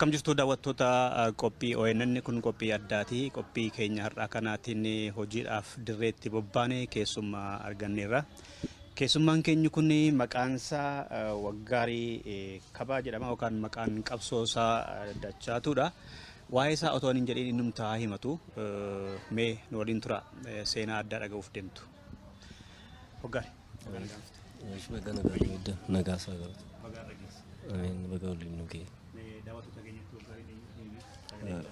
Akkam jirtu daawwattoota qophii ONN kun qophii addaati. Qophii keenya har'a kanaatiin hojiidhaaf dirreetti bobbaane keessummaa arganneerra. Keessummaan keenya kun maqaansaa Waggaarii Kabaa jedhama yookaan maqaan qabsoosaa Dachaatuudha. Waa'ee isaa otoo hin jedhin innumtaa himatu mee nu waliin tura seenaa addaa dhaga'uuf deemtu. Waggaarii. Nagaasaa galata. Ameen baga waliin nu ga'e.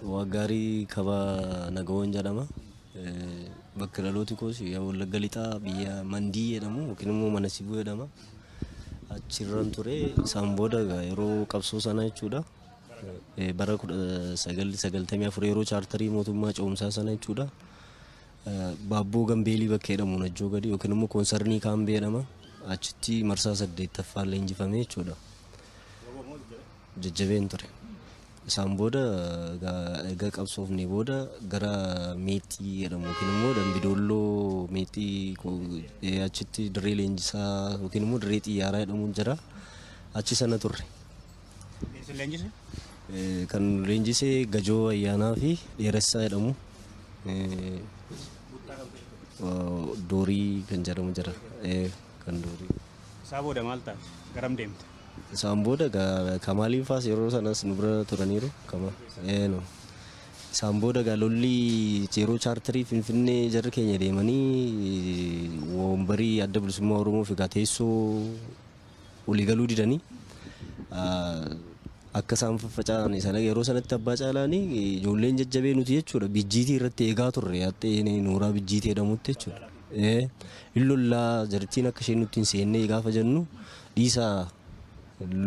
Waggaarii Kabaa Nagawoon jedhama. Bakka dhalooti koos Wallagga Lixaa biyya Mandii jedhamu yookiin immoo mana Sibuu jedhama. Achirran ture isaan booda yeroo qabsoo sana jechuudha. Bara 1994 yeroo chaartarii mootummaa ce'umsaa sana jechuudha. Baabboo Gambeelii bakka jedhamu Najjoo gadi yookiin immoo koonsarnii Kaambee jedhama. Achitti marsaa 8ffaan leenjifamee jechuudha. Jajjabeen ture. Isaan booda egaa qabsoofnee booda gara Meexxii jedhamu yookiin immoo Dambidolloo Meexxii achitti dirree leenjisaa yookiin immoo dirree xiyyaaraa jedhamuun jira. Achi sana turre. Kan leenjisee Gajoo Ayyaanaa fi Dheeressaa jedhamu. Doorii kan jedhamu jira. Kan Doorii. Isaa booda maal taate? Garam deemte? Isaan booda Kamaaliin faas yeroo sanas nu bira turaniiru. Isaan booda lolli yeroo chaartarii Finfinnee jarri keenya deemanii wombarii adda bilisummaa Oromoo fi teessoo olii galuu didanii akka isaan faffaca'an sana yeroo sanatti abbaa caalaanii ijoolleen jajjabee nuti jechuudha bijjiitii irratti eegaa turre yaattee nooraa bijjiitii jedhamutti jechuudha. Illollaa jartiin akka isheen nutti hin seennee gaafa jennu dhiisaa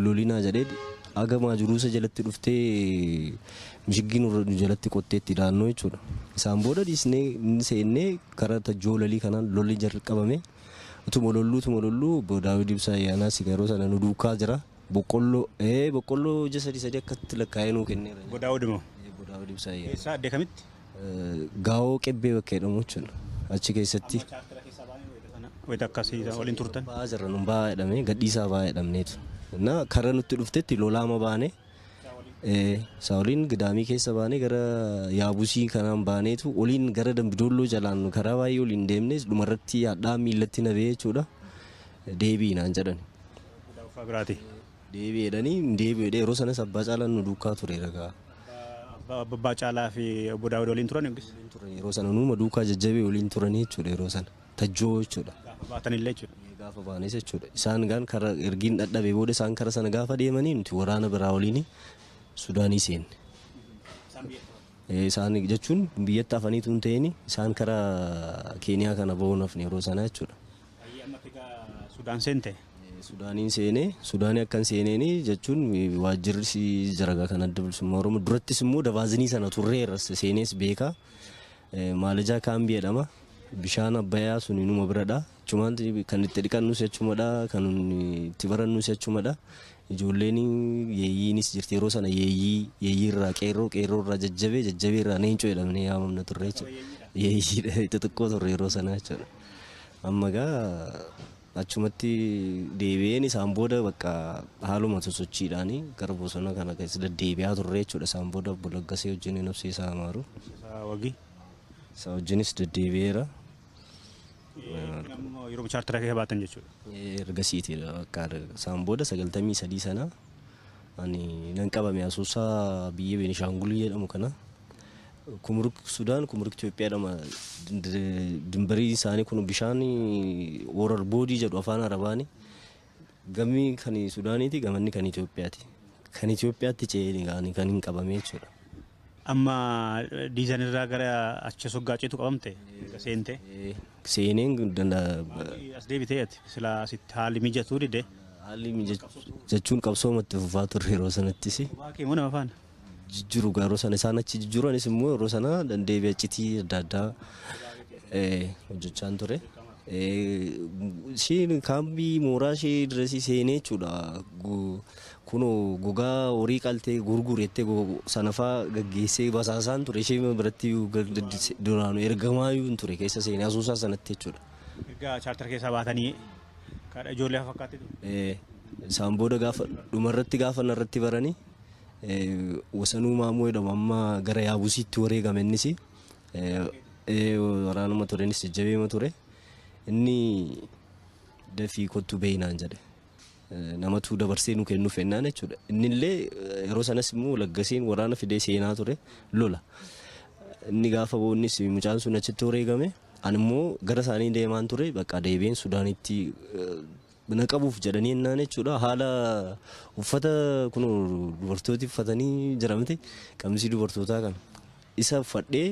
lolinaa jedhee agamaa jiruusa jalatti dhuftee mishiggiin jalatti qotteetti daannoo jechuudha. Isaan booda dhiisnee seennee karaa tajjoolalii kanaan lolli jarri qabame utuma lolluu Daawud Ibsaa Ayyaanaa yeroo sana nu duukaa jira. Boqqolloo ija sadii akkatti lakkaa'ee nuu kenneera. Daawud moo? Daawud Ibsaa Ayyaanaa. Eessaa addee kamitti? Gaa'oo Qebbee bakka jedhamu jechuudha. Achi keessatti. Wayita akkasii waliin turtan? Ba'aa jirra nun ba'aa jedhamee gadhiisaa ba'aa jedhamneetu. Karaa nutti dhuftetti lolaama baane Saawoliin Gidaamii keessa baane gara Yaabusii kanaan baaneetu oliin gara Dambidolloo jalaan karaa baay'ee oliin deemnes dhumarratti hadhaa miillatti nabee jechuudha. Deebii naan jedhan. Deebii jedhanii deebi'ee yeroo sanas abbaa caalaan nu duukaa ture ragaa. Abbaa caalaa fi obbo Daawud waliin turan yookiis? Yeroo sana numa duukaa jajjabee waliin turanii jechuudha yeroo sana. Tajjoo jechuudha. Baatanillee jechuudha. Gaafa baanes jechuudha. Isaan gaan karaa ergiin dhadhabee booda isaan karaa sana gaafa deemanii nuti waraana biraa waliin Sudaanii seenne. Isaan jechuun biyyatti hafaniitu hin ta'in isaan karaa Keeniyaa kana ba'uun hafne yeroo sana jechuudha. Sudaan seente? Sudaaniin seenee Sudaanii akkan seeneen jechuun waajjirri jaragaa kan adda bilisummaa Oromoo durattis immoo Dabaazinii sana turreerra seenees beekaa. Maalajaa Kaambii jedhama. Bishaan Abbayyaa sun inuma biradha. Cumaan kan itti dhiqannus jechumadha. Kan itti barannus jechumadha. Ijoolleen yeeyyiinis jirti yeroo sana yeeyyii irraa qeerroo irraa jajjabee irraa neencoo jedhamne yaamamna turre jechuudha. Yeeyyii xixiqqoo turre yeroo sana jechuudha. Amma gaa achumatti deebi'een isaan booda bakka haaluma sosochiidhaanii gara bosona kana keessa deddeebi'aa turre jechuudha. Isaan booda obbo Laggasee wajjin nabsee isaa amaaru. Isa wajjinis deddeebi'eera. Yeroo chaartara keessa baatan jechuudha. Ergasiitidha bakka isaan booda 93 sana ani nan qabame Asoosaa biyya Beenishaangulii jedhamu kana. Kumruk Sudaan Kumruk Itoophiyaa jedhama. Dimbarii isaanii kun bishaan Worar Boodii jedhu afaan Arabaani. Gamni kan Sudaaniiti gamanni kan Itoophiyaati. Kan Itoophiyaatti ce'ee kan hin qabame jechuudha. Amma diizaanirraa gara achi soggaaceetu qabamte seente? Seeneen as deebitee ati silaa asitti haalli mijatuu dide? Haalli jechuun qabsoomatti fufaa turre yeroo sanattis. Waaqee moo nama faana? Jijjiiru yeroo sana isaan achi jijjiiranis immoo yeroo sana dandeebi'a citii adda addaa hojjechaan ture. Isheen kaambii mooraa ishee dirasii seenee jechuudha. Kunoo gogaa horii qaltee gurgurettee sanafaa gaggeessee basaasaan ture ishee biratti duraanu ergamaayyuu hin ture keessa seenee Asoosaa sanatti jechuudha. Erga chaartara keessaa baatanii kaadha ijoollee fakkaatee? Isaan booda gaafa dhumarratti gaafa narratti baranii wasanuu maammoo jedhamu amma gara Yaabusiitti wareegame innis waraanuma ture innis jajjabeema ture inni dafii kottu beeynaan jedhe namatu dabarsee nu kennu fennaan jechuudha innillee yeroo sanas immoo laggasiin waraana fidee seenaa ture lola inni gaafa boonnis mucaan sun achitti wareegame ani immoo gara isaanii deemaan ture bakka deebiin Sudaanitti naqabuuf jedhanii ennaan jechuudha haala uffata kun dubartooti uffatanii jiramte qamisii dubartootaa kan isa uffadhee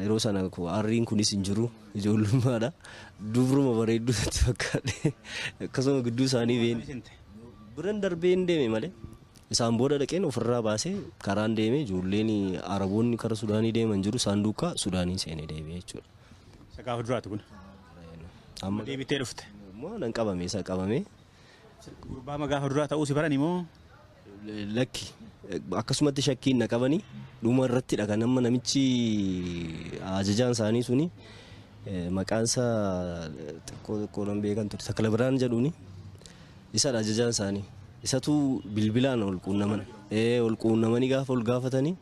yeroo sana arriin kunis hin jiru ijoollummaadha dubruma bareedduu itti fakkaadhe akkasuma gidduu isaanii been biran darbee hin deeme malee isaan booda dhaqeen ofirraa baasee karaan deeme ijoolleen araboonni kara Sudaanii deeman jiru saanduqa Sudaanii seenee deebi'ee jechuudha. Isa gaafa duraati kun. Amma deebitee dhufte. Immoo nan qabame isa qabame. Gurbaa gaafa duraa ta'uu si barani moo? Lakki akkasumatti shakkiin na qabanii dhuma irratti dha kan amma namichi ajajaan isaanii suni maqaan isaa xiqqoo nan beekan ture Takla Biraan jedhuuni isa ajajaan isaanii isatu bilbilaan ol quunnamanii gaafa ol gaafatanii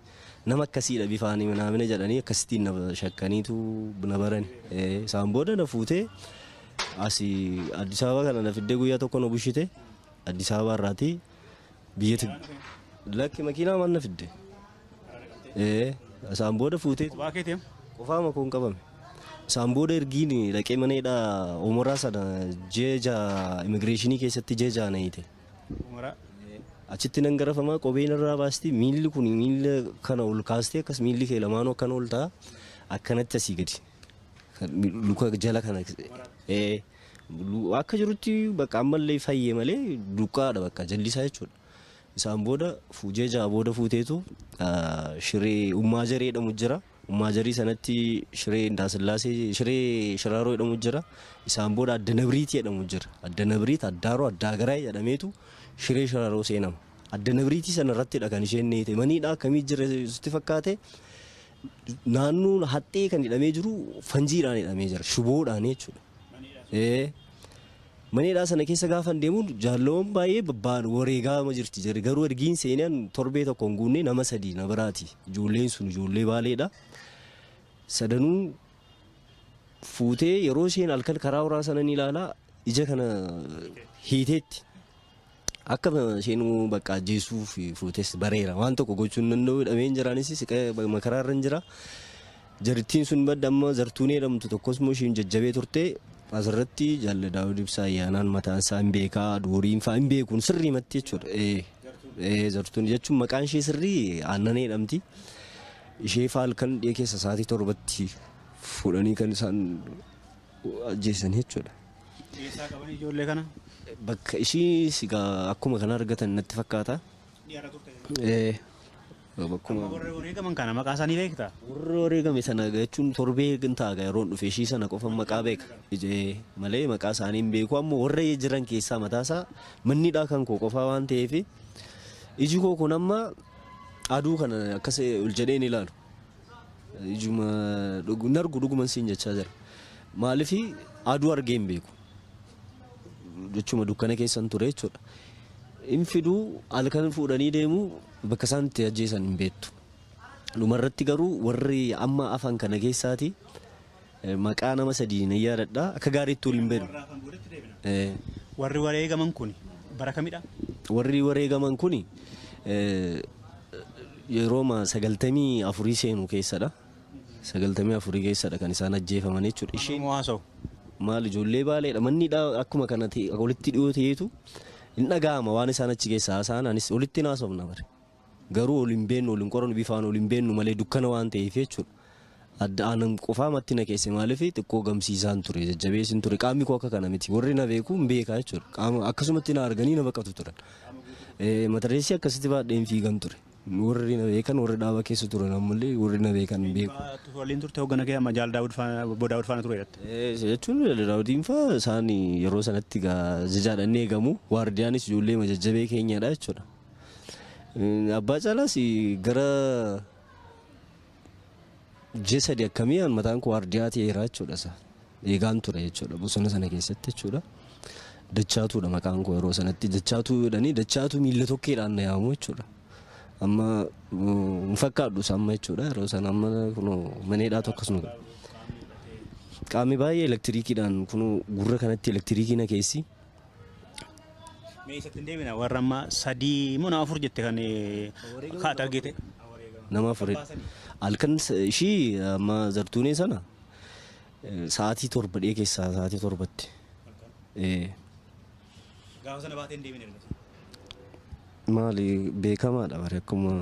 nama akkasiidha bifaanii naamina jedhanii akkasittiin na shakkaniitu na barani isaan booda na fuutee asii Addis Ababa kana na fiddee guyyaa tokko na bushite Addis Ababa irraatii biyyatti lakki makiinaa manna fidde isaan booda fuutee qofaa makoon qabame isaan booda ergiin dhaqee maneedha umaraa sana jeja immigireeshinii keessatti jeja na hiite achitti nan garafamaa qobeen irraa baasti miilli kun miilla kana ol kaastee akkas miilli kee lamaanuu akkana ol ta'a akkanatti asii gadi luka jala kana akka jirutti bakka ammallee fayyee malee duqqaadha bakka jallisaa jechuudha. Isaan booda jeja booda fuuteetu shiree ummaa jaree jedhamu jira. Ummaa jarii sanatti shiree Indaasillaasee shiree Shiraaroo jedhamu jira. Isaan booda Addanabriitii jedhamu jira. Addanabriit Addaaroo Addaagaraa jedhameetu shiree Shiraaroo seenama. Addanabriitii sana irrattidha kan isheen neete maniidha akkamii jira sitti fakkaate naannoon haxxee kan hidhamee jiru fanjiidhaan hidhamee jira shuboodhaan jechuudha. Maniidhaa sana keessa gaafa deemuun jaalloon baay'ee babbaan wareegaama jirti jira garuu ergiin seenaan torbee tokko hin guunne nama sadii na biraati ijoolleen sun ijoollee baaleedha sadanuu fuutee yeroo isheen halkan karaa horaa sana ni ilaalaa ija kana hiiteetti akka isheen bakka ajjeesuuf fuutees bareera waan tokko gochuun danda'u hidhameen jiraanis makaraa irra jira jarittiin sun badda amma zartuunee jedhamtu tokkos immoo isheen jajjabee turte asirratti jaalle Daawud Ibsaa ayyaanaan mataan isaa hin beekaa duuriin fa'aa hin beekuun sirrii matti jechuudha zartuun jechuun maqaan ishee sirrii Aannanee jedhamti ishee fa'aa halkan dhiyee keessa sa'aatii 7tti fuudhanii kan isaan ajjeesan jechuudha. Eessaa qaban ijoollee kana? Bakka ishii akkuma kana argatan natti fakkaata. Warri wareegaman kana maqaa isaanii beektaa? Warri wareegame sana jechuun torbee taaga yeroo dhufe ishii sana qofa maqaa beeka. Malee maqaa isaanii hin beeku ammoo warra jiran keessaa mataasaa manniidhaa kan koo qofaa waan ta'eef iji koo kun amma aduu kana akkas ol jedheen ilaalu. Ijuma nargu dhuguman siin jechaa jira. Maaliif aduu argee hin beeku. Jechuma dukkana keessan ture jechuudha. Infiduu halkan fuudhanii deemu bakka isaan itti ajjeesan hin beektu. Dhumarratti garuu warri amma afaan kana keessaati maqaa nama sadii nan yaadadha akka gaariitti waliin beeku. Warri wareegaman kun bara kamidha? Warri wareegaman kun yeroo 94 seenu keessadha. 94 keessadha kan isaan ajjeefaman jechuudha. Isheen waasaw maal ijoollee baaleedha manniidha akkuma kana walitti dhiyoo ta'eetu hin dhaga'ama waan isaan achi keessaa haasa'an anis walitti naasofna bare garuu waliin beennu waliin qoranu bifaan waliin beennu malee dukkana waan ta'eef jechuudha. Adda aanan qofaa matti na keesse maaliif xiqqoo gamsiisaan ture jajjabeessin ture qaamni koo akka kana miti warri na beeku hin beekaa jechuudha. Qaama akkasumatti na arganii na baqatu turan. Matareessi akkasitti baadheen fiigan ture. Warri na beekan warri dhaaba keessa turan ammallee warri na beekan hin beeku. Waliin turte hoggana kee amma jaal Daawud faana ture jettee. Jechuun Daawudiin fa'aa isaan yeroo sanatti jajaadhaan eegamu waardiyaanis ijoollee majajjabee keenyadha jechuudha. Abbaa Caalaas gara ji'a sadii akkamii mataan koo waardiyaa ta'eera jechuudha. Eegaan ture jechuudha bosona sana keessatti jechuudha. dachaatuudha maqaan koo yeroo sanatti dachaatuu jedhanii dachaatu miilla tokkeedhaan na yaamu jechuudha. Amma fakkaadhu amma jechuudha yeroo sana amma kun maneedhaa tokkasuma qaamni baay'ee elektiriikiidhaan kun gurra kanatti elektiriikii na keessi. Meeshaa ittiin deemina warra amma sadii moo nama afur jette kan kaata argite. Nama afur halkan ishii amma zartuunee sana sa'aatii torba dhee keessaa sa'aatii torbatti. Gaafa sana baatee hin deemine. Maali beekamaadha bare akkuma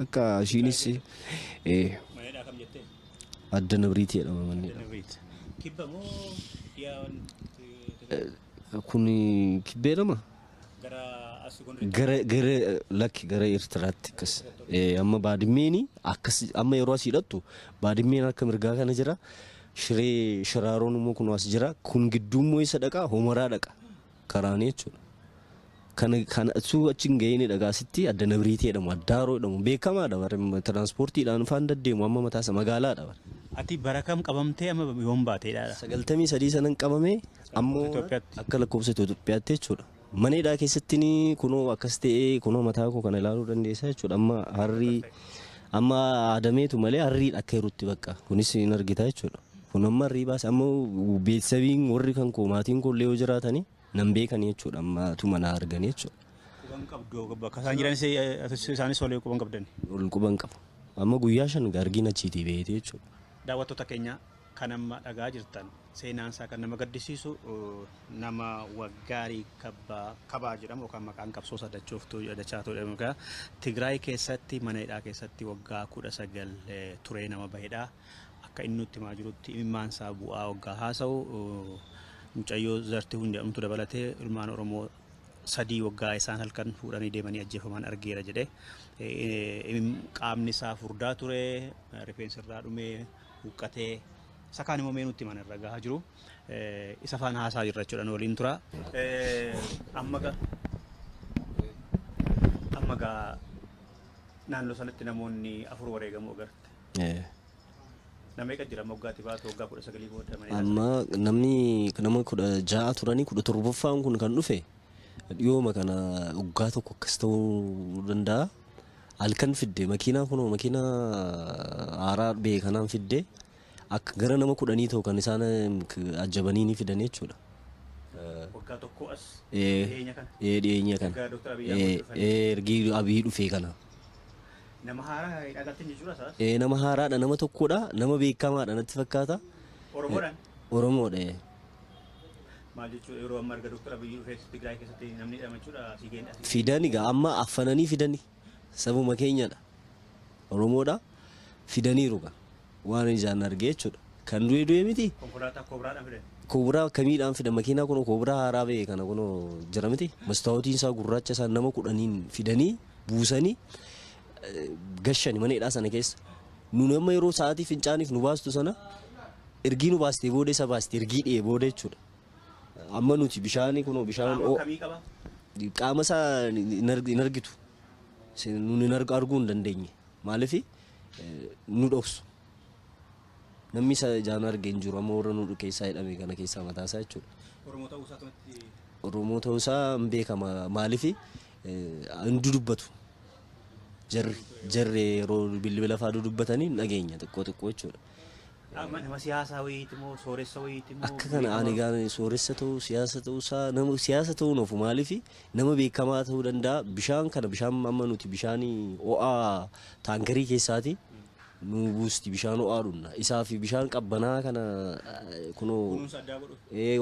akka ishiinis maneedhaa kam jettee? Adda Nabriitii jedhama manni. Kibba moo kun kibbeedhama? Gara lakki gara Eertiraatti akkas. Amma baadimmeeni akkas amma yeroo asii hidhattu baadimmeen akka mirgaa kana jira. Shiree shiraaroon immoo kun as jira. Kun gidduu immoo isa dhaqa homaraa dhaqa karaanii jechuudha. Kana suu achiin gahee dhagaasitti Adda Nabriitii jedhamu Addaaroo jedhamu beekamaadha bare tiraanspoortiidhaan faan deddeemu amma mataasa magaalaadha bare. Ati bara kam qabamtee amma yoom baateedha? 93 sanan qabamee ammoo akka lakkoofsa Itoophiyaatti jechuudha. Maneedhaa keessatti kunoo akkas ta'ee kunoo mataa koo kana ilaaluu dandeessa jechuudha. Amma harrii amma aadameetu malee harrii akka jirutti bakka kunis hin argita jechuudha. Kun amma harrii baase amma beetsabiin warri kan koo maatiin koo illee yoo jiraatanii nan beekan jechuudha. Amma tuma na argan jechuudha. Quban qabdu bakka isaan jiran isaanis olee quban qabdan. Ol quban qabu. Amma guyyaa 5 argina achiitii beete jechuudha. Daawwattoota keenya kan amma dhagaa jirtan seenaan isaa kan nama gaddisiisu nama waggaarii kabaa jedhamu yookaan maqaan qabsoo sadachooftuu dachaatoo jedhamu Tigraay keessatti maneedhaa keessatti waggaa 19 turee nama bahedha. Akka inni nutti himaa jirutti imimmaan isaa bu'aa waggaa haasa'u mucayyoo zartihuun jedhamtu dabalatee ilmaan Oromoo sadii waggaa isaan halkan fuudhanii deemanii ajjeefaman argeera jedhe. Qaamni isaa furdaa ture rifeensi irraa dhumee huqqatee sakaan immoo meenutti mana irra gahaa jiru. Isa faana haasaa jirra jechuudha waliin tura. Amma gaa naannoo sanatti namoonni 4 wareegamuu agarte. Nama meeqa jira moggaatti baatu waggaa 19 booda maneedhaa? Amma nama 16 turanii 17ffaan kun kan dhufe dhiyooma kana waggaa tokko akkas ta'uu danda'a. Halkan fidde makiinaa kunoo makiinaa haaraa bee kanaan fidde akka gara nama 10 ta'u kan isaan ajjabanii ni fidan jechuudha. Waggaa tokko as dhiyeenya kana. Dhiyeenya kana. Ergi Abiy dhufee kana. Nama haaraa dhagaatti ni jira saas? Nama haaraadha nama tokkodha nama beekamaadha natti fakkaata. Oromoodhaan? Oromoodha. Maal jechuudha yeroo amma erga Dr. Abiy dhufee Tigraay keessatti namni dhamachuudha si geenye? Fidani gaa amma affananii fidani. Sabuma keenyadha. Oromoodha fidaniiru gaa waan ijaan argee jechuudha. Kan du'e miti. Konkolaataa koobraadhaan fidan? Koobraa kamiidhaan fidan makiinaa kun koobraa haaraa ba'e kana kun jira miti. Mastaawotiin isaa gurraacha isaa nama 10 fidanii buusanii gashani maneedhaa sana keessa. Nuun amma yeroo sa'aatii fincaaniif nu baastu sana ergii nu baastee booda isa baastee ergii dhiyee booda jechuudha. Amma nuti bishaanii kunoo bishaan kamii qaba? Qaama isaa hin argitu. Nuun arguu hin dandeenye. Maaliif nu dhoksu. Namni isa ijaan argee hin jiru amma warra nu keessaa hidhame kana keessaa mataa isaa jechuudha. Oromoo ta'uu isaa hin beekama. Maaliif hin dubbatu. Jarri yeroo bilbila fa'aa dubbatanii dhageenya xiqqoo jechuudha. Nama siyaasaa wayiiti moo sooressa wayiiti moo? Akka kana ani gaana sooressa ta'uu siyaasa ta'uu isaa nama siyaasa ta'uu nuuf maaliif nama beekamaa ta'uu danda'a. Bishaan kana bishaan amma nuti bishaanii ho'aa taankarii keessaati nu buusti bishaan ho'aa dhunna. Isaa fi bishaan qabbanaa kana kunoo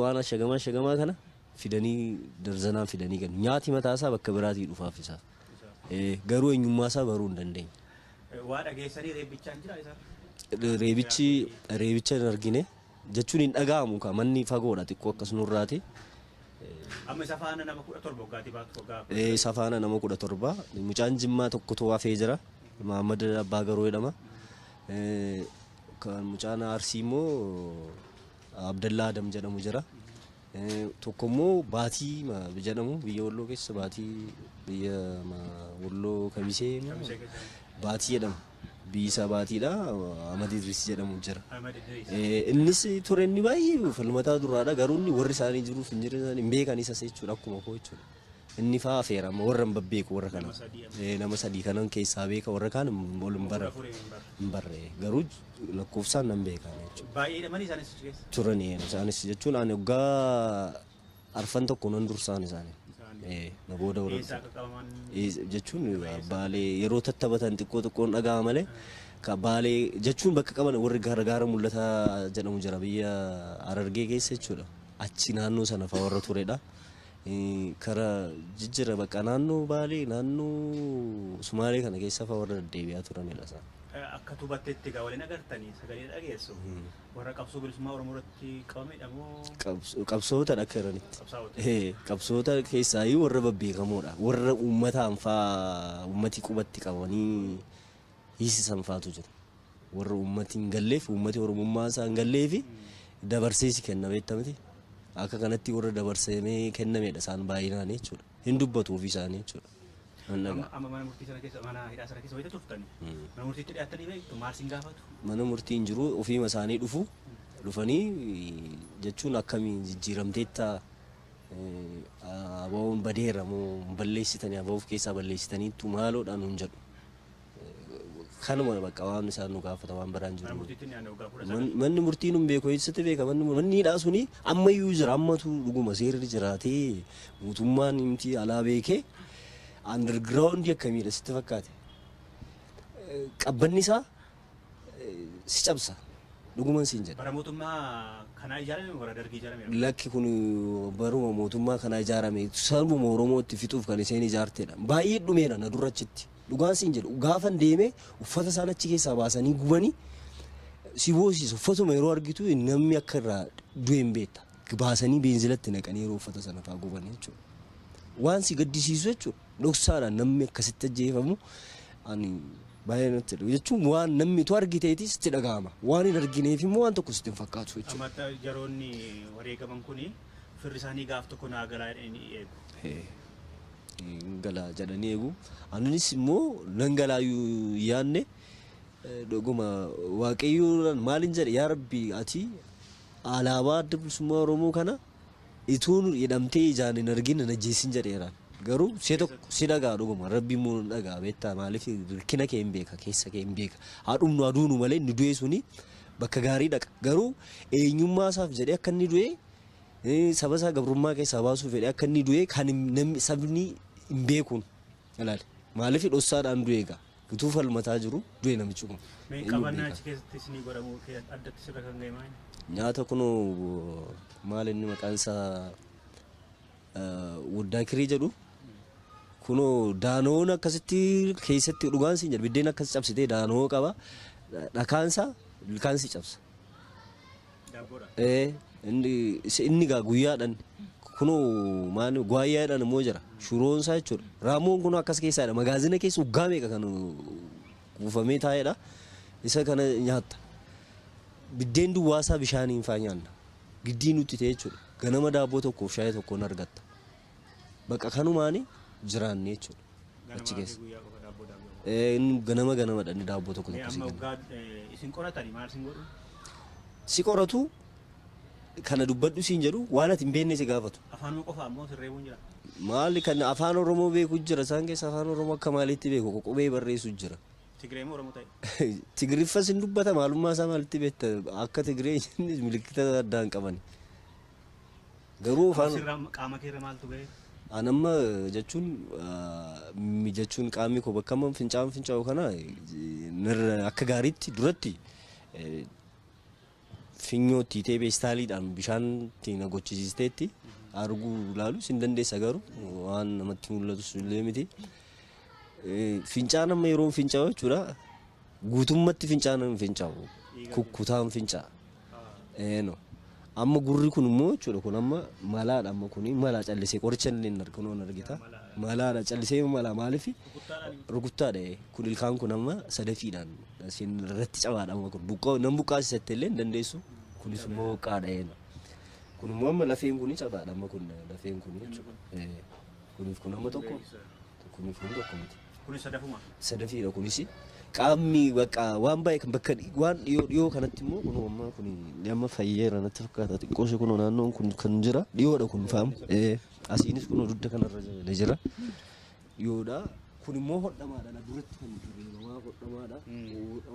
waan shagamaa kana fidanii darzanaan fidanii kan nyaati mataa isaa bakka biraatii dhufaaf isaaf. Garuu eenyummaa isaa baruu hin dandeenye. Waa dhageessanii reebbichaan jira isaa? Reebicha hin argine jechuun hin dhaga'amu ka manni fagoodha xiqqoo akkas nurraati. Amma isa faana nama 17 waggaatti baatu waggaa? Isa faana nama 17 mucaan Jimmaa tokkotu hafee jira. Mahammad Abbaa Garoo jedhama. Kan mucaan Arsii immoo Abdallaa Adam jedhamu jira. Tokko immoo Baatii jedhamu biyya Walloo keessa Baatii biyya Walloo Kamisee Baatii jedhama. Biyya baatiidha Ahmad Idris jedhamu jira. Ahmad Idris. Innis ture inni baay'ee falmataa duraadha garuu inni warri isaanii jiruuf hin jiran hin beekan isa jechuudha akkuma koo jechuudha. Inni fa'aa affeera amma warra hin babbeeku warra kana. Nama sadii kanan keessaa beeka warra kaan ol hin barre garuu lakkoofsaan nan beekan jechuudha. Baay'ee manii isaanis keessa. Turanii isaanis jechuun ani waggaa arfan tokko nan dursaan isaanii. Na booda warra jechuun baalee yeroo tattaabatan xiqqoon dhagaa malee ka baalee jechuun bakka qaban warri gaara mul'ataa jedhamu jira biyya Harargee keessa jechuudha. Achi naannoo sana fa'aa warra turedha. Kara jijjira bakka naannoo baalee naannoo Sumaalee kana keessa fa'aa warra deddeebi'aa turanidha isaan. Akka tubatteetti egaa waliin agartanii sagalee dhageessu warra qabsoo bilisummaa Oromoo irratti qabamedha moo qabsoota akka jiranitti qabsoota keessaa warra babbeekamoodha warra uummataan fa'aa uummati qubatti qabanii hiisisan fa'aatu jiru warra uummati hin galleef uummati Oromummaa isaa hin galleefi dabarseesi kenna beektamti akka kanatti warra dabarsamee kennamedha isaan baay'inaan jechuudha hin dubbatu ofii isaanii jechuudha. Amma mana murtii sana keessa mana hidhaa sana keessa wayita tuftani. Mana murtiitti dhiyaatanii beektu maal siin gaafatu? Mana murtiin jiru ofiima isaanii dhufanii jechuun akkamiin jijjiiramteetta abaa'uun badeera moo balleessitanii abaa'uuf keessaa balleessitaniitu maaloodhaan hin jedhu. Kanuma bakka waan isaan nu gaafata waan biraan jiru. Manni murtiin hin beeku eessatti beeka manni hidhaa suni ammayyuu jira ammatu dhuguma seerri jiraatee mootummaan himti alaa beekee. Underground akkamiidha sitti fakkaate qabbanni isaa si cabsa dhuguman siin jedha. Bara mootummaa kanaa ijaarame warra dargii ijaarame. Lakki kun baruma mootummaa kanaa ijaarame sabuma Oromootti fixuuf kan isheen ijaartedha. Baay'ee dhumeera na durachitti dhugaan siin jedhu gaafan deeme uffata isaan achi keessaa baasanii gubanii si boosisu uffatuma yeroo argitu namni akka irraa du'een beekta baasanii beenzilatti naqanii yeroo uffata sana fa'aa gubanii jechuudha. Waan si gaddisiisu jechuudha. Dhoksaadhaan namni akkasitti ajjeefamu ani baay'ee natti jedhu jechuun waan namni tu argiteetis itti dhaga'ama waan hin argineef immoo waan tokko sitti hin fakkaatu jechuudha. Amma yeroonni wareegaman kuni firri isaanii gaaf tokko naa galaa jedhanii eegu. Galaa jedhanii eegu anis immoo nan galaayyuu yaanne dhuguma waaqayyoon maalin jedhe yaa Rabbi ati alaabaa adda bilisummaa Oromoo kana ituun hidhamtee ijaan hin argine na ajjeesin jedheeraan. Garuu si dhagaa dhuguma rabbi immoo dhagaa beektaa maaliif hirkina kee hin beeka keessa kee hin beeka haadhumnu aduunu malee inni du'e suni bakka gaarii dhaqa garuu eenyummaa isaaf jedhee akka inni du'e saba isaa gabrummaa keessaa baasuuf jedhee akka inni du'e kan namni sabni hin beekuun ilaali maaliif dhossaadhaan du'e egaa utuu falmataa jiru du'e namichi kun. Qabannaa achi keessatti isinii godhamu addatti sirra kan ga'e maali? Nyaata kunoo maal inni maqaan isaa Wuddaa Kirii jedhu. Kuno daanoon akkasitti keessatti dhugaan siin jedhu biddeen akkas cabsitee daanoo qaba dhakaansa ilkaansi cabsa. Inni gaa guyyaadhaan kuno maani guyyaadhaan immoo jira shuroon isaa jechuudha. Raamoon kuno akkas keessaadha magaazina keessa waggaa meeqa kan kuufamee taa'edha isa kana nyaatta. Biddeen duwwaasaa bishaaniin faa nyaanna giddii nutti ta'e jechuudha. Ganama daabboo tokkoof shaayii tokkoon argatta. Bakka kanumaani jiraanne jechuudha. Achi keessa. Ganama dhanni daabboo tokko tokko si kenna. Isin qoratanii maal isin godhu? Si qoratu kana dubbadhu siin jedhu waan ati hin beekne si gaafatu. Afaanuma qofa ammoo sirreebuun jira. Maali kan afaan Oromoo beeku jira isaan keessa afaan Oromoo akka maalitti beeku qubee barreessu jira. Tigree moo Oromoo ta'e? Tigriffas hin dubbata maalummaa isaa maalitti beekta akka Tigree milikkita addaan qabani. Garuu afaan qaama keerra maaltu ga'e? Anamma jechuun qaamni koo bakka amma fincaa'u kana akka gaariitti duratti finyootti ta'ee beestaaliidhaan bishaan ittiin gochisiisteetti arguu ilaalu sin dandeessa garuu waan namatti mul'atus illee miti. Fincaan amma yeroo fincaa'u jechuudha guutummatti fincaan hin fincaa'u kukkutaan fincaa'a. Amma gurri kun immoo jechuudha kun amma malaadha amma kuni malaa callisee qoricha illee hin arginu hin argita malaadha callisee malaa maaliif rukuttaadha kun ilkaan kun amma sadafiidhaan isin irratti cabaadha amma kun buqqoo nan buqqaasisatte illee hin dandeessu kunis immoo qaadha kun immoo amma lafeen kuni cabaadha amma kun lafeen kuni jechuudha kuniif kun amma tokko kuniif kun tokko miti kunis sadafuma sadafiidha kunis qaamni bakka waan baay'ee kan bakka waan dhiyoo kanatti immoo kun amma kun amma fayyeera natti fakkaata xiqqoo kun naannoon kun kan jira dhiyoodha kun faam asiinis kun dudda kanarra jira dhiyoodha kun immoo hodhamaadha na duratti kan jiru waa hodhamaadha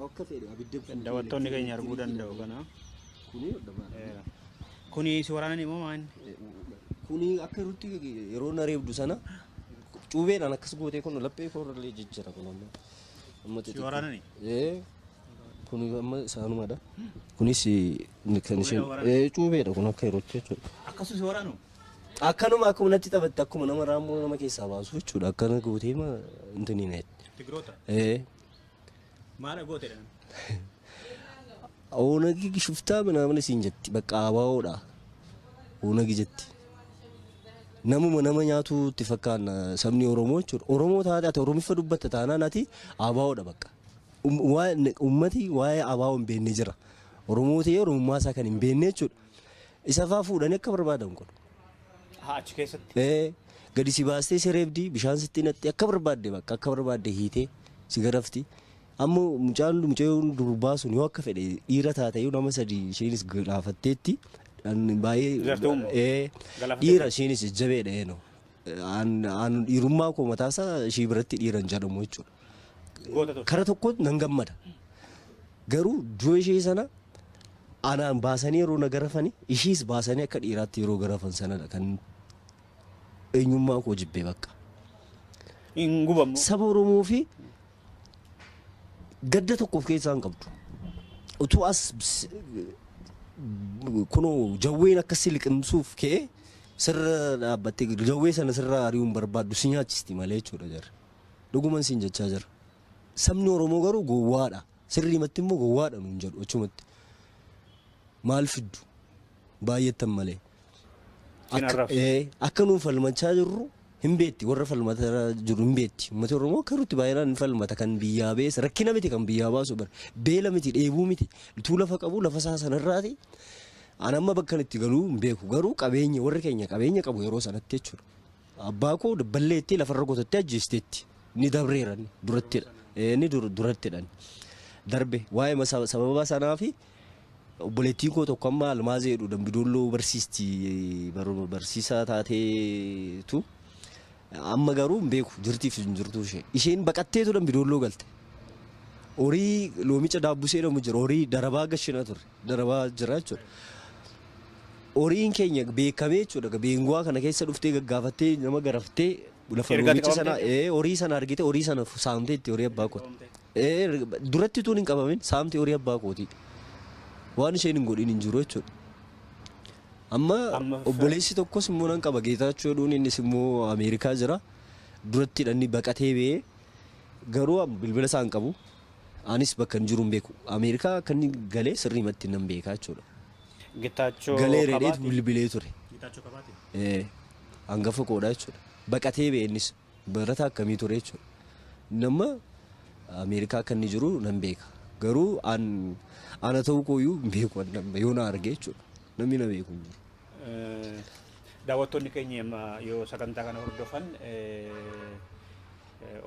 akka fedhe abidda kan daawwattoonni keenya arguu danda'u kana kuni hodhamaadha kuni si waraanani immoo maan kuni akka irratti yeroo na reebdu sana cuubeedhaan akkas gootee kun laphee koorrallee jijjira kun amma si waraanani kun amma isaanumadha kunis kan isheen cuubeedha kun akka yerootti jechuudha akkasuma si waraanu akkanuma akkuma natti taphatte akkuma nama raammoo nama keessaa baasu jechuudha akkana gootee ma intini ne tigroota maala gooteedha oonagi shuftaa mana siin jetti bakka abaawoodha oonagi jetti nama nyaatu itti fakkaanna sabni Oromoo jechuudha Oromoo taate ati Oromiffa dubbatta taanaan ati abaawoodha bakka ummati waa'ee abaawoo hin beekne jira Oromoo ta'ee Oromummaa isaa kan hin beekne jechuudha isa faa fuudhanii akka barbaadan godhu achi keessatti gadi si baastee si reebdi bishaan sitti natti akka barbaadde bakka akka barbaadde hiitee si garafti amma mucaan durbaa sun yoo akka fedhe dhiira taate nama sadii isheenis gaafatteetti baay'ee dhiira isheenis jabeedha eenoo dhiirummaa koo mataasaa ishii biratti dhiiran jedhamu jechuudha kara tokkotti nan gammada garuu du'a ishee sana anaan baasanii yeroo na garafani ishiis baasanii akka dhiiraatti yeroo garafan sanadha kan eenyummaa koo jibbee bakka hin gubamu saba Oromoo fi gadda tokkoof keessaa hin qabdu utuu as kunoo jawween akkasii liqimsuuf ka'e sirra dhaabbattee jawwee sana sirra ari'uun barbaaddu si nyaachisti malee jechuudha jarri dhuguman siin jechaa jira sabni Oromoo garuu gowwaadha sirriimatti immoo gowwaadha nuun jedhu achumatti maal fiddu baay'attan malee akka nuun falmachaa jirru hin beetti warra falmataa jiru hin beetti uummata Oromoo karuutti baay'inaan hin falmata kan biyyaa bees rakkina miti kan biyyaa baasu bar beela miti dheebuu miti utuu lafa qabu lafa isaa sanarraati an amma bakka itti galuu hin beeku garuu qabeenya warri keenya qabeenya qabu yeroo sanatti jechuudha abbaa koo dabballeetti lafarra gotattee ajjeesteetti ni dabreeran durattidha ni durattidhan darbe waa'ee sababa sanaa fi obboleettiin koo tokko amma almaazee jedhu Dambidolloo barsiisaa taateetu amma garuu hin beeku jirtiif hin jirtu isheen baqatteetu Dambidolloo galte horii loomicha daabbusee jedhamu jira horii darabaa gashina ture darabaa jira jechuudha horiin keenya beekamee jechuudha beenguwaa kana keessa dhuftee gaggaafattee nama garaftee lafa loomicha sana horii sana argite horii sana saamtee itti horii abbaa kooti duratti tuun hin qabamin saamtee horii abbaa kooti waan isheen hin godhin hin jiru jechuudha amma obboleessi tokkos immoo nan qaba Geetaachoo jedhuun innis immoo Ameerikaa jira duratti dhanni baqatee ba'ee garuu bilbila isaa hin qabu anis bakka hin jiru hin beeku Ameerikaa akka inni galee sirriimatti nan beekaa jechuudha Geetaachoo galee reedheetu bilbilee ture Geetaachoo qabaate hangafa koodha jechuudha baqatee ba'e innis barataa akkamii ture jechuudha nama Ameerikaa akka inni jiru nan beeka garuu ana ta'uu kooyyuu hin beeku yoo na arge jechuudha namni na beeku daawwattoonni keenya yoo sagantaa kana hordofan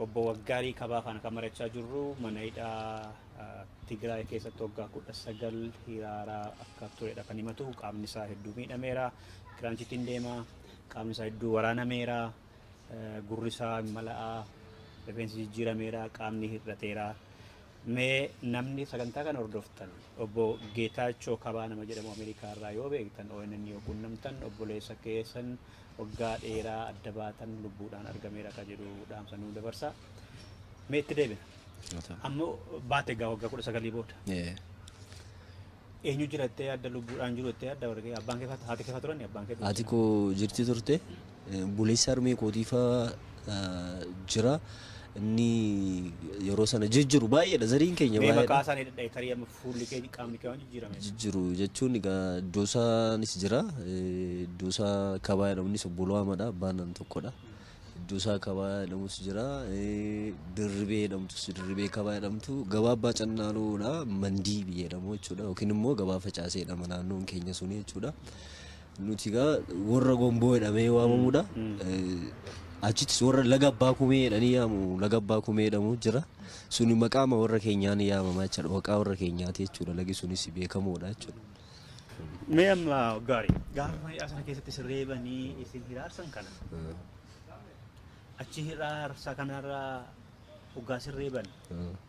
obbo Waggaarii Kabaa kana kan marachaa jirru mana hidhaa Tigraay keessatti waggaa 19 hiraaraa akka turedha kan himatu qaamni isaa hedduu miidhameera kiraanchiitiin deema qaamni isaa hedduu waraanameera gurri isaa mala'aa rifeensi jijjiirameera qaamni hir'ateera mee namni sagantaa kana hordoftan obbo Geetaachoo Kabaa nama jedhamu Ameerikaa irraa yoo beektan ONN yoo quunnamtan obboleessa keessan waggaa dheeraa adda baatan lubbuudhaan argameera ka jedhu dhaamsa nuu dabarsa mee itti deebina ammoo baate gaa waggaa 19 booda eenyu jirattee adda lubbuudhaan jiru itti adda warqee abbaan kee haati kee turan abbaan kee haati koo jirti turte buleessa armee kootiifaa jira inni yeroo sana jijjiru baay'eedha zariin keenya baay'eedha maqaa isaanii dhadha'ee tarii amma fuulli kee qaamni kee waan jijjiirame jijjiru jechuun egaa iddoosanis jira iddoosaa Kabaa jedhamunis obboloo Amadha abbaan nan tokkodha iddoosaa Kabaa jedhamus jira Dirribee jedhamtus Dirribee Kabaa jedhamtu Gabaabbaa Cannaanoodha Mandii jedhamu jechuudha yookiin immoo Gabaa Facaaseedha naannoon keenya suni jechuudha nuti egaa warra Gomboo jedhamee waamamudha Achittis warra laga abbaa kumee jedhanii yaamu laga abbaa kumee jedhamu jira. Suni maqaama warra keenyaan yaamamaa jechuudha. Maqaa warra keenyaati jechuudha. Lagi sunis beekamoodha jechuudha. Mee amma gaarii gaafa hidhaa sana keessatti sirreebanii isin hiraarsan kana achi hiraarsa kanarraa hoggaa sirreeban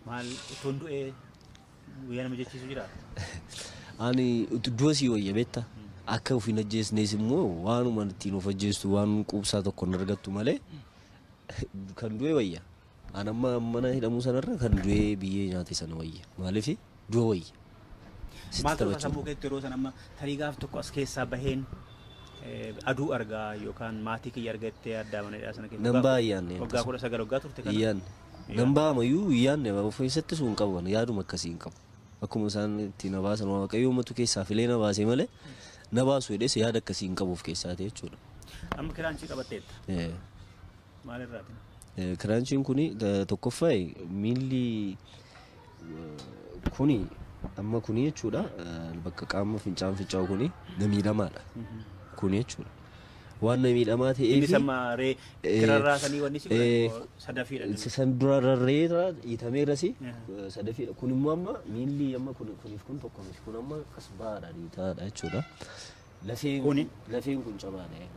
maal utuun du'ee guyyaa nama jechiisu jira? Ani du'a sii wayya beektaa? Akka of hin ajjeesnees immoo waanuma ittiin of ajjeestu waan quubsaa tokko hin argattu malee kan du'e wayya. Ani amma mana hidhamuu sanarra kan du'e biyyee nyaate sana wayya. Maaliif du'a wayya. Maal ta'uu sammuu keessatti yeroo sana amma tarii gaaf tokko as keessaa baheen aduu argaa yookaan maatii kiyya argattee addaa mana hidhaa sana keessatti. Nan ba'a iyyaanne. Waggaa 19 waggaa turte kana. Iyyaanne. Nan ba'a mayyuu iyyaanne of keessatti sun qabu yaaduma akkasii hin qabu. Akkuma isaan itti na baasan waaqayyoo uummatu keessaa filee na baase malee na baasu hidhees yaada akkasii hin qabuuf keessaati jechuudha. Amma kiraanchii qabatteetta? Maalirraati? Kiraanchiin kuni tokkoffaa miilli kuni amma kuni jechuudha bakka qaama fincaan fincaa'u kuni na miidhamaadha. Kuni jechuudha. Waan na miidhamaa ta'eef. Inni sammaaree kirarraasanii wanni si sadafiidha. San durarreera hiitameerasi sadafiidha. Kun immoo amma miilli amma kuniif kun tokko miti. Kun amma akkas baadha dhiitaadha jechuudha. Lafeen kun cabaadha.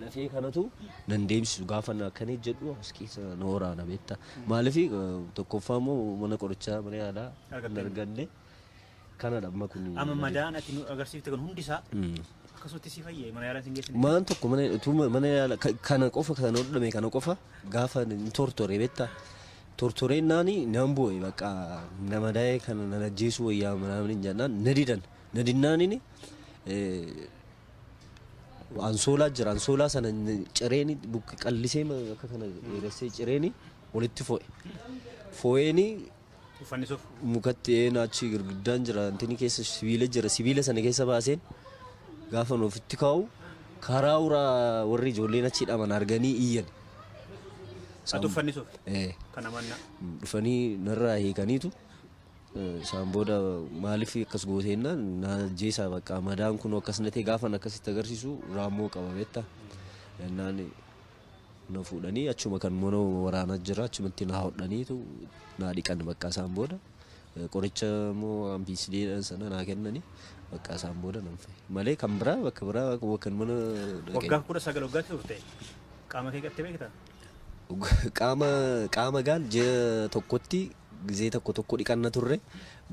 Lafee kanatu nan deemsisu gaafa akkanii jedhu as keessa na waraana beektaa. Maaliif tokkoffaa immoo mana qorichaa mana yaalaa hin arganne kanadha amma kun. Amma madaan ati nu agarsiifte kan hundisaa akkasutti si fayyee mana yaalaa sin geessine. Maan tokko mana yaalaa kana qofa kana hodhame kana qofa gaafa ni tortore beektaa. Tortoreen naani nan bu'e bakka nama daa'ee kana nan ajjeesu wayyaa manaan jennaan nadidan nadinnaanini ansoolaa jira ansoolaa sana cireeni bukki qallisee akka kana dheeressee cireeni walitti fo'eeni uffannisuuf mukatti naachi girgiddaan jira antini keessa sibiila jira sibiila sana keessa baaseen gaafa ofitti kaa'u karaa uraa warri ijoolleen achi hidhaman arganii iyyan. Ati uffannisuuf? Kana manna. Dhufanii narraa hiikaniitu isaan booda maaliif akkas gooteenna na jeesaa bakka madaan kun akkas natee gaafa akkasitti agarsiisu raammoo qaba beektaa. Jennaan na fuudhanii achuma kan mana waraanaa jira achumatti na hodhaniitu na dhiqan bakka isaan booda qoricha immoo ampiisideedhaan sana naa kennanii bakka isaan booda nan fa'i. Malee kan biraa bakka biraa kan mana. Waggaa 19 waggaatti turte qaama kee qattee beektaa? Qaama gaal ji'a tokkotti gizee tokko dhiqanna turre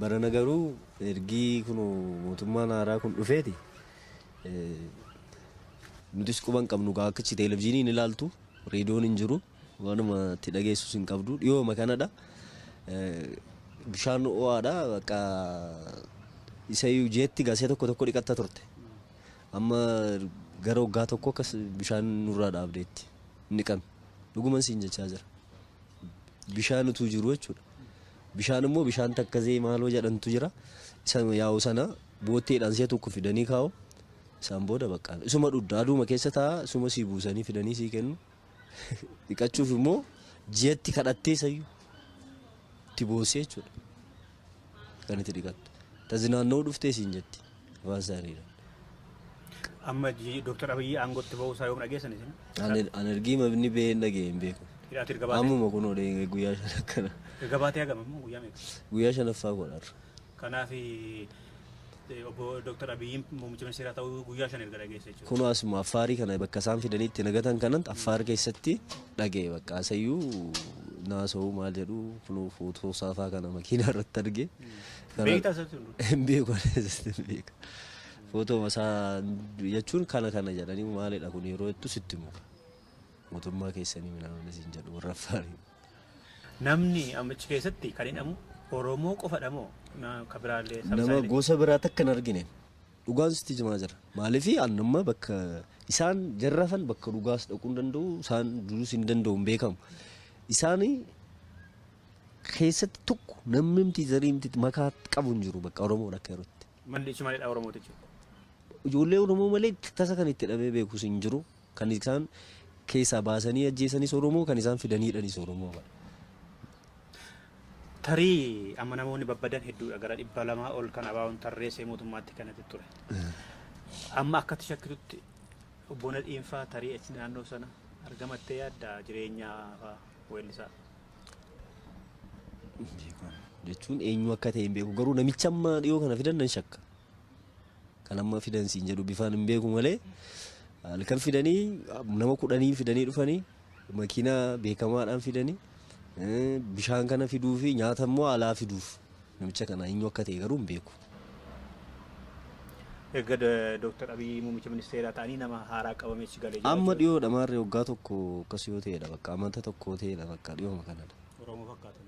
barana garuu ergii kun mootummaan haaraa kun dhufeeti nutis quban qabnu gaa akkachi televezyiiniin ilaaltu reediyoon hin jiru waanuma itti dhageessus hin qabdu dhiyooma kanadha bishaan ho'aadha bakka isa jeetti gasee tokko dhiqatta turte amma gara waggaa tokko akkas bishaan nurraa dhaabdeetti niqan dhuguman siin jechaa jira bishaan utuu jiru jechuudha. Bishaan immoo bishaan takkazee maaloo jedhantu jira. Isa yaa'u sana bootteedhaan si'a tokko fidanii kaa'u. Isaan booda bakka isuma dhudhaa aduuma keessa taa'a isuma sii buusanii fidanii sii kennu. Dhiqachuuf immoo ji'atti kadhattee sayyuu itti boosee jechuudha. Kan itti dhiqattu. Tazi naannoo dhuftee siin jetti. Waan isaaniidha. Amma Dr. Abiyyi aangootti ba'uu isaa yoom dhageessan isin? An ergii mabni ba'ee hin dhagee hin beeku. Ammuma kun odee guyyaa shan akkana. Gabaatee hagam guyyaa meeqa? Guyyaa shanaffaa godhaarra. Kanaaf obbo Dr. Abiyyiin muummicha ministeeraa ta'uu guyyaa shan erga dhageessa jechuudha. Kun asuma Affaarii kana bakka isaan fidanii itti nagatan kanan Affaar keessatti dhagee bakka asayyuu naasa'uu maal jedhu kun footoo saafaa kana makiinaa irratti argee. Beektaa asirratti hundu? Hin beeku asirratti hin beeku. Footoo masaa jechuun kana jedhanii maalidha kun yeroo hedduu sitti muka. Mootummaa keessanii minaan isin jedhu warra Affaarii. Namni ammachi keessatti kan hidhamu Oromoo qofadha moo kan biraallee nama gosa biraa takka hin argine dhugaan sitti jimaa jira. Maaliif annummaa bakka isaan jarrafan bakka dhugaas dhaquu hin danda'u isaan duruus hin danda'u hin beekamu. Isaan keessatti tokko namni miti zariimti makaa qabu hin jiru bakka Oromoodha akka yerootti. Malli ichi maalidha Oromooti jechuudha. Ijoollee Oromoo malee tasa kan itti hidhamee beekus hin jiru. Kan isaan keessaa baasanii ajjeesanis Oromoo kan isaan fidaniidhanis Oromoo. Tarii amma namoonni babbadan hedduudha gara 200 ol kan abaa'uun tarreessee mootummaatti kanatti ture. Amma akkatti shakkitutti obboon dhiinfaa tarii achi naannoo sana Argamattee yaadda jireenya weellisaa. Jechuun eenyu akka ta'e hin beeku garuu namicha amma dhiyoo kana fidan nan shakka. Kan amma fidan siin jedhu bifaan hin beeku malee halkan fidanii nama 10 fidanii dhufanii makiinaa beekamaadhaan fidanii bishaan kana fiduu fi nyaata immoo alaa fiduuf namicha kana eenyu akka ta'e garuu hin beeku. Erga Dr. Abiy muummicha ministeeraa ta'anii nama haaraa qabamee si galee jira. Amma dhiyoodha maarree waggaa tokko akkas yoo ta'edha bakka amanta tokko ta'edha bakka dhiyooma kanadha. Oromoo fakkaatan.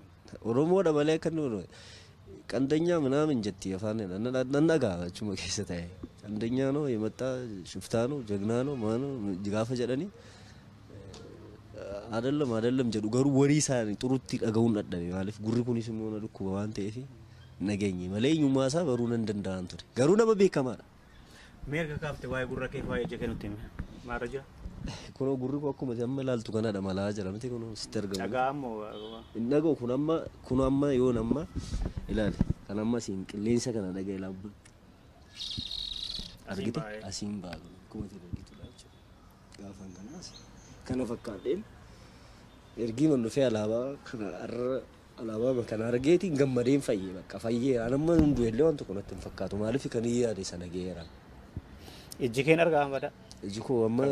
Oromoodha malee akka inni qandanyaa ምናምን jetti afaan nan dhagaa achuma keessa ta'e qandanyaa ነው የመጣ ሽፍታ ነው ጀግና ነው ማን ነው ጅጋፈ jedhanii አይደለም jedhu garuu warii isaanii xurutti dhaga'uun dadhabe maaliif gurri kunis immoo na dhukkuba waan ta'eef nageenye malee eenyummaa isaa baruu nan danda'an ture garuu nama beekamaadha. Meerga kaafte waa'ee gurra kee waa'ee ija kee nutti himi maarra jira. Kun gurri koo akkuma amma ilaaltu kanadha malaa jira miti kun sitti argamu. Dhagaa ammoo hin dhaga'u kun amma yoo nama ilaali kan amma siin qilleensa kana dhagaa ilaalu argite asiin baalu akkuma argitudha jechuudha. Gaafan kanaas kana fakkaadheen ergi man dhufee alaabaa kana argeetiin gammadeen fayyee bakka fayyee anamma hundu illee waan tokko natti hin fakkaatu maaliif kan yaade sana geera. Ijji keen argaa mada. Ijji koo amma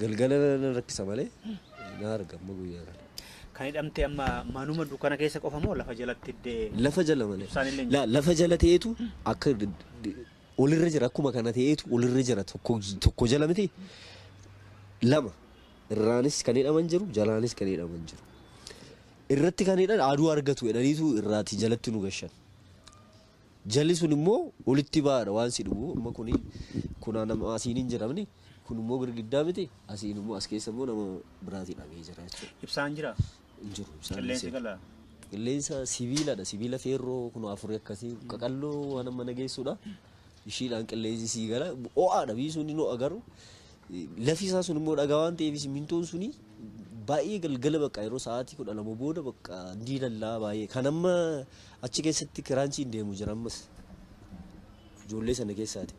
galgala rakkisa malee na argama guyyaa kana. Kan hidhamte amma manuma dukkana keessa qofa moo lafa jalatti iddee lafa jala malee lafa jala ta'eetu akka olirra jira akkuma kana ta'eetu olirra jira tokko jala miti lama irraanis kan hidhaman jiru jalaanis kan hidhaman jiru irratti kan hidhan aduu argatu jedhaniitu irraati jalatti nu gashan jalli sun immoo olitti baadha waan si dhubu amma kunaa nama asiin hin jedhamni kun immoo girgiddaa miti asiin immoo as keessa immoo nama biraatii dhabee jira jechuudha. Ibsaan jira. Jiru qilleensi gala. Qilleensa sibiiladha sibiila feerroo kun afurii akkasii qaqalloo waan amma nageessudha. Ishiidhaan qilleensi sii gala ho'aadha biisuun inni ho'a garuu lafi isaa sun immoo dhagaa waan ta'eef simintoon suni baay'ee galgala bakka yeroo sa'aatii 12 booda bakka diilallaa baay'ee kan amma achi keessatti kiraanchiin deemu jira ammas ijoollee sana keessaati.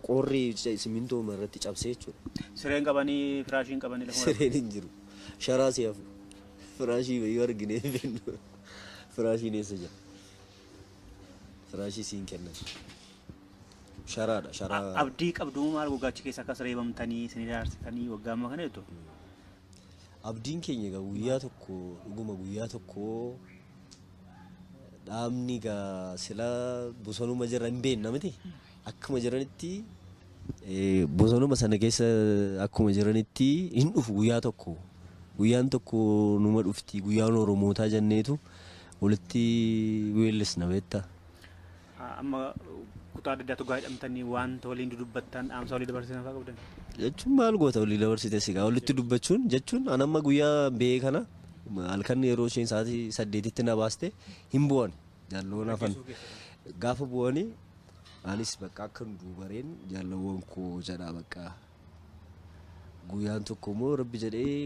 Qorri simintoo irratti cabsee jechuudha. Sireen qabanii firaashiin qabanii lafa. Sireen hin jiru. Sharaa si'afu. Firaashii wayyuu arginee bennu. Firaashiin eessa jira? Firaashii siin kennan. Sharaadha. Sharaa. Abdii qabduu maal gogaachi keessa akkas reebamtanii isin ijaarsitanii waggaa amma kana jettu? Abdiin keenya egaa guyyaa tokko dhuguma guyyaa tokko dhaabni egaa sila bosonuma jira hin beekna miti. Akkuma jiranitti bosonuma sana keessa akkuma jiranitti hin dhufu guyyaan tokko numa dhufti guyyaan Oromootaa jenneetu walitti weellisna beektaa. Amma kutaa adda addaatu gaadhamtanii wanta waliin dudubbattan dhaamsa walii dabarsitan fa'aa qabdan. Jechuun maal goota walii dabarsite sigaa walitti dubbachuun jechuun anamma guyyaa bee kana halkan yeroo isheen sa'aatii 8tti na baaste hin bu'an jaalloon hafan gaafa bu'anii anis bakka akka duubareen jaalawwan koo jedha bakka guyyaan tokko immoo rabbi jedhee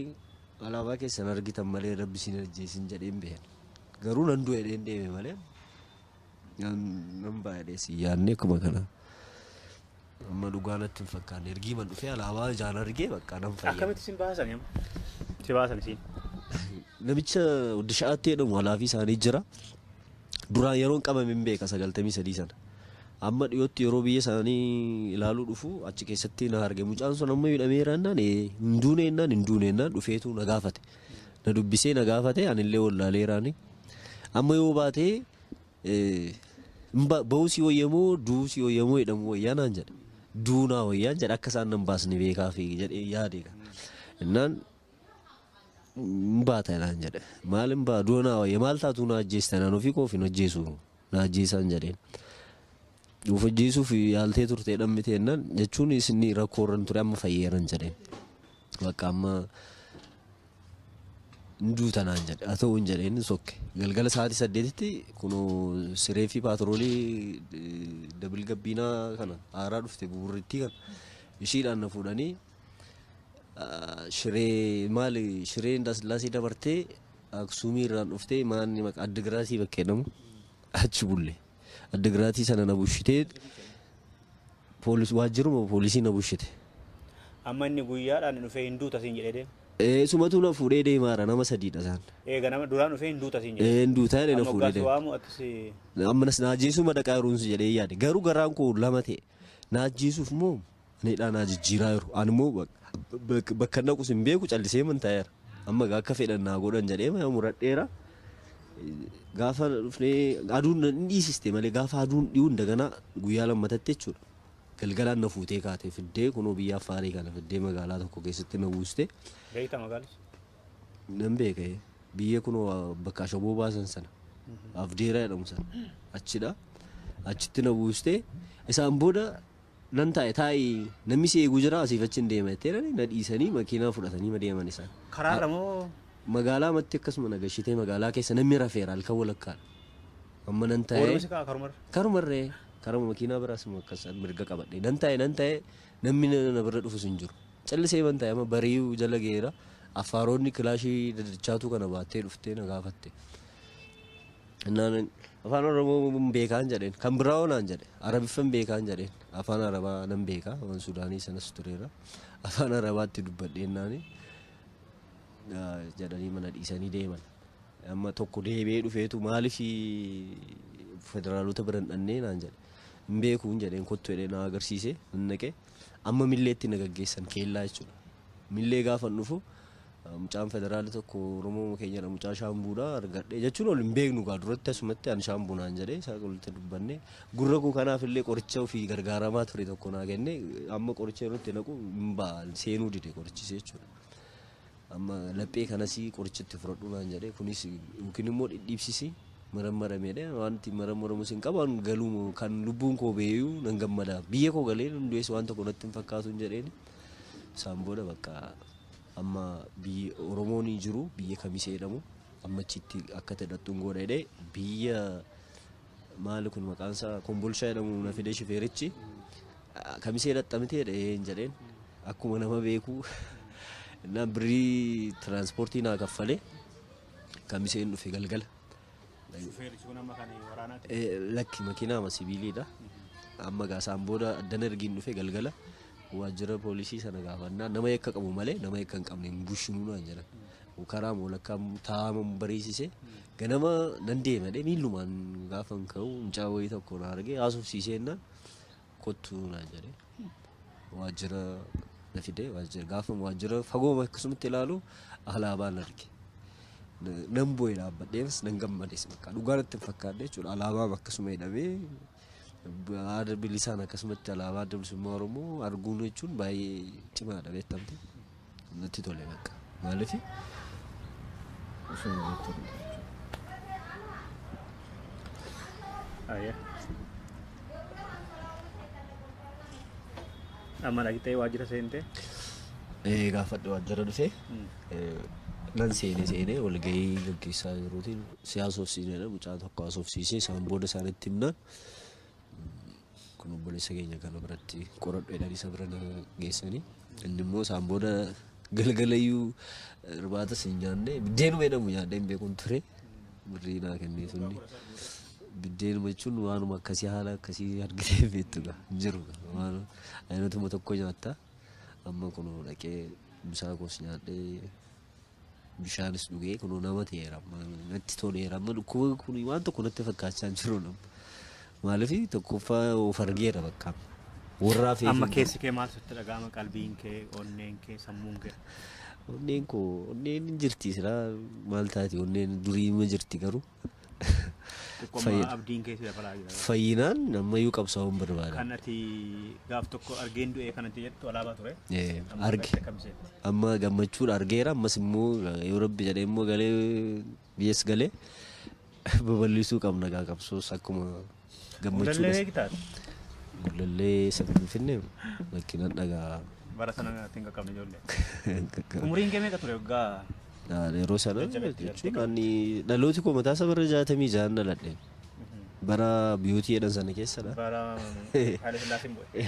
alaabaa keessan argitan malee rabbi siin ajjeesin jedheen beekan garuu nan du'e deeme malee nan baay'ee si yaadne akkuma kana amma dhugaanatti hin fakkaanne ergii man dhufee alaabaa jaan argee bakka nan fayyada. Akkamitti sin baasan amma? Si baasan siin? Namicha Oddishaatti jedhamu alaafii isaanii jira. Duraan yeroon qabame hin beeka 93 sana. Amma dhiyootti yeroo biyya isaanii ilaaluu dhufu achi keessatti na arge mucaan sun amma hidhameera jennaan hin duune dhufeetu na gaafate. Na dubbisee na gaafate anillee wallaaleeraani. Amma yoo baatee ba'uu si wayyamoo du'uu si wayyamoo jedhamu wayyaa naan jedha. Duunaa wayyaan jedha akka isaan nan baasne beekaa fi jedhee yaadeega. Innaan baata naan jedhe maal hin baa duunaa wayya maal taatu na ajjeestan an ofii koof hin ajjeesu na ajjeesan jedheen. Dhuuf ajjeesuuf yaaltee turtee dhammite jennaan jechuun isin rakkoorran ture amma fayyeeran jedheen. Bakka amma duutanaan jedhe haa ta'u hin jedheen sokke galgala sa'aatii 8tti kunoo siree fi paatroolii dabil gabbiinaa kana haaraa dhufte buburrittii kana ishiidhaan na fuudhanii shiree Indaasillaasee dabartee Aksuumii irraan dhuftee maanni maqaa Addigiraatii bakka jedhamu achi bulle Addigiraatii sana na bushitee waajjiruma poolisii na bushite. Amma inni guyyaadhaan dhufee hin duuta siin jedhee deema. Sumatu na fuudhee deemaara nama sadiidha isaan. Ganama duraan dhufee hin duuta siin jedhee. Hin duuta jedhee na fuudhee deema. Amma waamu atis. Ammas naajjiisuma dhaqaa jiruunsi jedhee yaade garuu garaan koo lama ta'e naajjiisuuf moo needhaa naa jijjiiraa jiru ani immoo bakka naqus hin beeku callisee mantaa'eera amma akka fedhan naa godhan jedhee muradheera gaafa dhufnee aduun hin dhiisiste malee gaafa aduun dhi'uun daganaa guyyaa lammatatti jechuudha. Galgalaan na fuutee kaatee fiddee kunoo biyya Affaarii kana fiddee magaalaa tokko keessatti na buuste. Beektaa magaalis? Nan beekee biyya kunoo bakka ashaboo baasan sana Afdeeraa jedhamu sana achidha. Achitti na buuste isaan booda nan taa'e namni si eeguu jira asiif achi hin deema jettee na dhiisanii makiinaa fudhatanii ma deeman isaan. Karaarra moo? Magaalaa matti akkasuma nagashitee magaalaa keessa namni rafeera halkan walakkaadha. Amma nan taa'e. Oolumsi kaa karumarra? Karumarree karuma makiinaa biraas immoo akkasaan mirga qabadhe nan taa'e namni na bira dhufus hin jiru. Callisee man taa'e amma bari'uu jala geera Affaaroonni kilaashii dadachaatu kana baattee dhuftee na gaafatte. Afaan Oromoo beekaan jedheen kan biraa oonaan jedhe Arabiffan beekaan jedheen afaan Arabaa nan beekaa waan Sudaanii sanas tureera afaan Arabaatti dubbadheennaani jedhanii mana dhiisanii deeman amma tokko deebi'ee dhufeetu maaliif federaalota biran dhannee naan jedhe hin beekuun jedheen kottu jedhee na agarsiise nan naqe amma milleetti na gaggeessan keellaa jechuudha millee gaafa dhufu mucaan federaali tokko Oromoo keenyadha mucaa shaambuudha argadhe jechuun ol hin beeknu gaa duratti asumatti an shaambuunaan jedhee isaa walitti dubbanne gurra koo kanaaf illee qoricha ofii gargaaramaa ture tokko naa kenne amma qoricha irratti naqu hin ba'a seenuu dide qorichise jechuudha. Amma laphee kanas qorichatti fudhadhu naan jedhee kunis yookiin immoo dhidhiibsisi marammaramedha wanti maramaramus hin qaban galuu kan lubbuun koo beeyuu nan gammada biyya koo galee hundees waan tokko natti hin fakkaatu hin jedheen isaan booda bakka amma biyya Oromoon jiru biyya Kamisee jedhamu amma achitti akka ta'edhattuun godha jedhee biyya maali kun maqaan isaa Kombolshaa jedhamu na fidee shifeerichi Kamisee dhaxxamitee jedheen akkuma nama beeku na birrii tiraanspoortii naa kaffalee Kamiseen dhufe galgala. Shifeerichi kun amma kan waraanaati? Lakki makiinaa ama sibiiliidha. Amma gaasaan booda addana ergiin dhufe galgala. Waajjira poolisii sana gaafannaa nama yakka qabu malee nama yakka hin qabne hin bushinu naan jedhan. Karaa moolakkaa taa'ama bariisise ganama nan deemadhe miillumaan gaafa hin ka'u mucaa wayii tokko na argee haasofsiiseenna kottu naan jedhe. Waajjira na fide gaafa waajjira fagoo akkasumatti ilaalu alaabaan arge. Nan boo'ee dhaabbadhees nan gammades bakka dhugaan itti fakkaadhe jechuudha alaabaan akkasuma hidhamee Ada bilisaan akkasumatti alaabaa adda bilisummaa Oromoo arguun jechuun baay'ee cimaadha beektamte natti tole bakka maaliif amma dhaqxee waajjira seentee? Gaafadhe waajjira dhufee nan seenee walgahii gaggeessaa jiruutiin siyaasa ofsiineedha mucaa tokko haasofsiisee isaan booda isaanitti himnaan kun obboleessa keenya kana biratti qoradheedhaan isa bira geessanii inni immoo isaan booda galgalayyuu irbaata siin nyaanne biddeenuma jedhamu nyaadhee hin beekun ture birrii naa kennee sunni biddeenuma jechuun waanuma akkasii haala akkasii argitee beektuudha hin jiru waan ayinatuma tokko nyaatta amma kun dhaqee bisaa koos nyaadhee bishaanis dhugee kun nama ta'eera natti toleera amma dhukkuba kun waan tokko natti fakkaachaa hin jiru nama. Maaliif tokkoffaa of argeera bakka warraa fi amma keessi kee maal sitti dhaga'ama qalbiin kee onneen kee sammuun kee? Onneen jirti sira maal taati onneen durii ma jirti garuu abdiin kee si dabalaa jira fayyinaan ammayyuu qabsaa'uun barbaada. Kan ati gaaf tokko argeen du'ee kanatti jettu alaabaa ture? Arge amma gammachuudha argeera ammas immoo yoo rabbi jedhee immoo galee biyyas galee babal'isuu qabna gaa qabsoos akkuma gammachuudha. Gullallee beektaati? Gullallee sagan finne bakkinan dhagaa. Bara sana ittiin qaqqabne ijoollee. Umuriin kee meeqa ture waggaa? Yeroo sana jechuun ani dhalooti koo mataa isaa bara 66 dhaladhe. Bara biyyooti jedhan sana keessadha. Bara Haile Sillaaseen bu'e.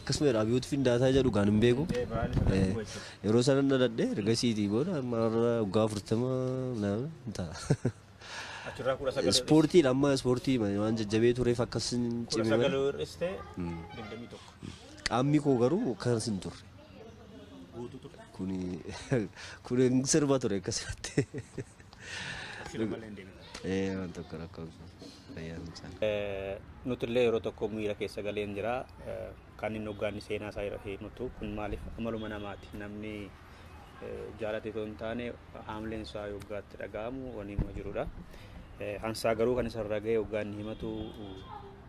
Akkasuma jedha biyyooti findaataa jedhu gaan hin beeku. Yeroo sana dhaladhe ergasiitii booda marra waggaa 40 ta'a. Ispoortiin amma ispoortii waan jajjabee tureef akkasin cimee. Qaamni Qaamni koo garuu akkas hin turre. Kuni kuni sirba ture akkasitti. Waan tokko rakkoo nuti illee yeroo tokko miira keessa galeen jira. Kan inni hoggaanni seenaa isaa irra himutu kun maaliif amaluma namaati. Namni jaalate osoo hin taane haamleen isaa hoggaatti dhaga'amu waniinuma jirudha. Hansaa garuu kan isarra ga'e hoggaanni himatu